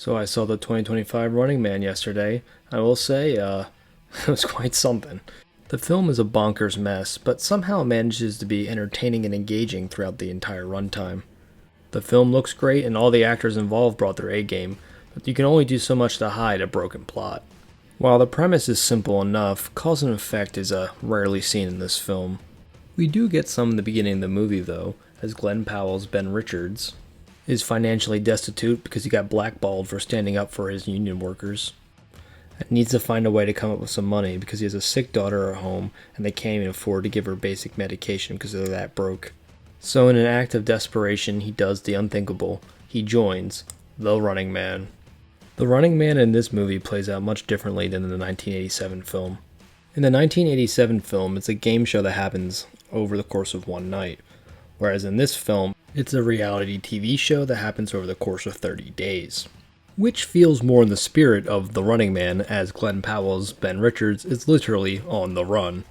So I saw the 2025 Running Man yesterday. I will say, it was quite something. The film is a bonkers mess, but somehow manages to be entertaining and engaging throughout the entire runtime. The film looks great and all the actors involved brought their A-game, but you can only do so much to hide a broken plot. While the premise is simple enough, cause and effect is rarely seen in this film. We do get some in the beginning of the movie though, as Glen Powell's Ben Richards is financially destitute because he got blackballed for standing up for his union workers, and needs to find a way to come up with some money because he has a sick daughter at home and they can't even afford to give her basic medication because they're that broke. So in an act of desperation, he does the unthinkable. He joins the Running Man. The Running Man in this movie plays out much differently than in the 1987 film. In the 1987 film, it's a game show that happens over the course of one night, whereas in this film, it's a reality TV show that happens over the course of 30 days. Which feels more in the spirit of The Running Man, as Glen Powell's Ben Richards is literally on the run.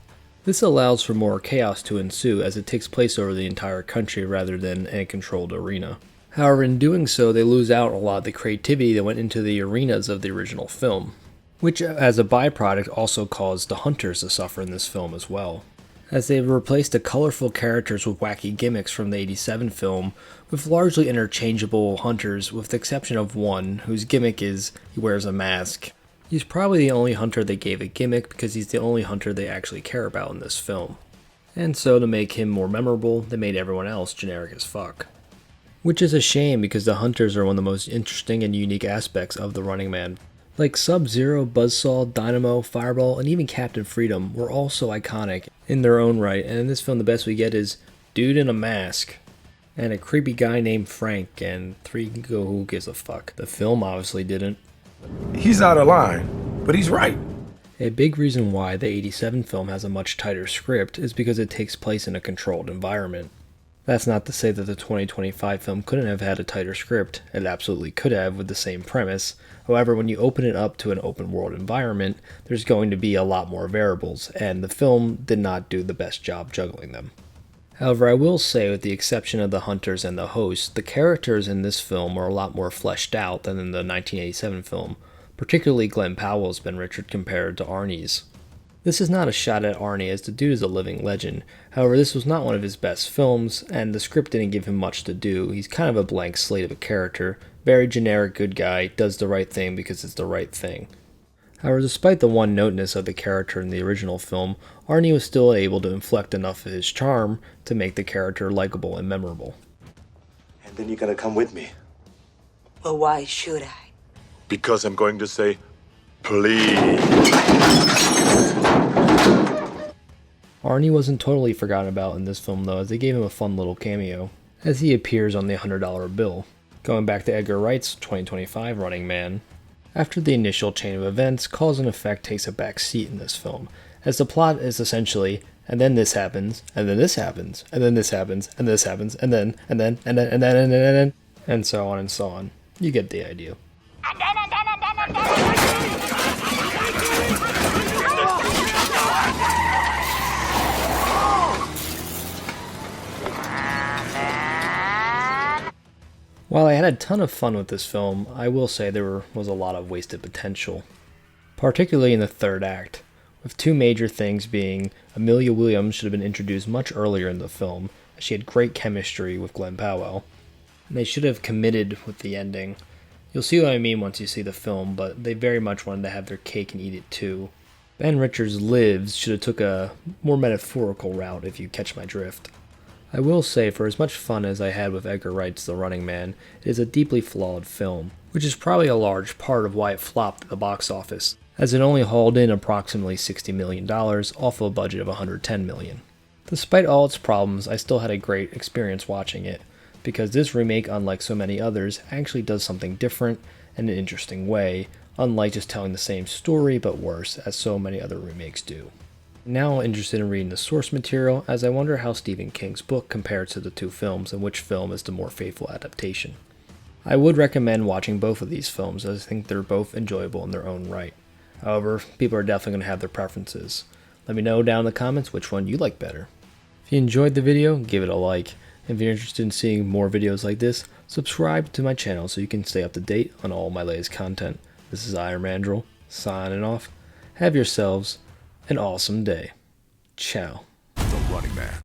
This allows for more chaos to ensue as it takes place over the entire country rather than in a controlled arena. However, in doing so, they lose out a lot of the creativity that went into the arenas of the original film, which as a byproduct also caused the hunters to suffer in this film as well, as they've replaced the colorful characters with wacky gimmicks from the 87 film with largely interchangeable hunters with the exception of one whose gimmick is he wears a mask. He's probably the only hunter they gave a gimmick because he's the only hunter they actually care about in this film. And so to make him more memorable, they made everyone else generic as fuck. Which is a shame because the hunters are one of the most interesting and unique aspects of the Running Man. Like Sub-Zero, Buzzsaw, Dynamo, Fireball, and even Captain Freedom were all so iconic in their own right, and in this film the best we get is dude in a mask, and a creepy guy named Frank, and three go who gives a fuck. The film obviously didn't. He's out of line, but he's right. A big reason why the 87 film has a much tighter script is because it takes place in a controlled environment. That's not to say that the 2025 film couldn't have had a tighter script. It absolutely could have with the same premise. However, when you open it up to an open world environment, there's going to be a lot more variables, and the film did not do the best job juggling them. However, I will say, with the exception of the hunters and the host, the characters in this film are a lot more fleshed out than in the 1987 film, particularly Glen Powell's Ben Richard compared to Arnie's. This is not a shot at Arnie, as the dude is a living legend. However, this was not one of his best films, and the script didn't give him much to do. He's kind of a blank slate of a character, very generic good guy, does the right thing because it's the right thing. However, despite the one-noteness of the character in the original film, Arnie was still able to inflect enough of his charm to make the character likable and memorable. And then you're gonna come with me. Well, why should I? Because I'm going to say, please. Arnie wasn't totally forgotten about in this film though, as they gave him a fun little cameo, as he appears on the $100 bill. Going back to Edgar Wright's 2025 Running Man. After the initial chain of events, cause and effect takes a back seat in this film, as the plot is essentially, and then this happens, and then this happens, and then this happens, and this happens, and then, and so on and so on. You get the idea. While I had a ton of fun with this film, I will say there was a lot of wasted potential, particularly in the third act, with two major things being Amelia Williams should have been introduced much earlier in the film, as she had great chemistry with Glen Powell, and they should have committed with the ending. You'll see what I mean once you see the film, but they very much wanted to have their cake and eat it too. Ben Richards' Lives should have took a more metaphorical route if you catch my drift. I will say, for as much fun as I had with Edgar Wright's The Running Man, it is a deeply flawed film, which is probably a large part of why it flopped at the box office, as it only hauled in approximately $60 million off of a budget of $110 million. Despite all its problems, I still had a great experience watching it, because this remake, unlike so many others, actually does something different in an interesting way, unlike just telling the same story but worse, as so many other remakes do. Now interested in reading the source material, as I wonder how Stephen King's book compares to the two films and which film is the more faithful adaptation. I would recommend watching both of these films, as I think they're both enjoyable in their own right. However, people are definitely going to have their preferences. Let me know down in the comments which one you like better. If you enjoyed the video, give it a like. If you're interested in seeing more videos like this, Subscribe to my channel so you can stay up to date on all my latest content. This is Iron Mandrill, signing off. Have yourselves an awesome day. Ciao. The running man.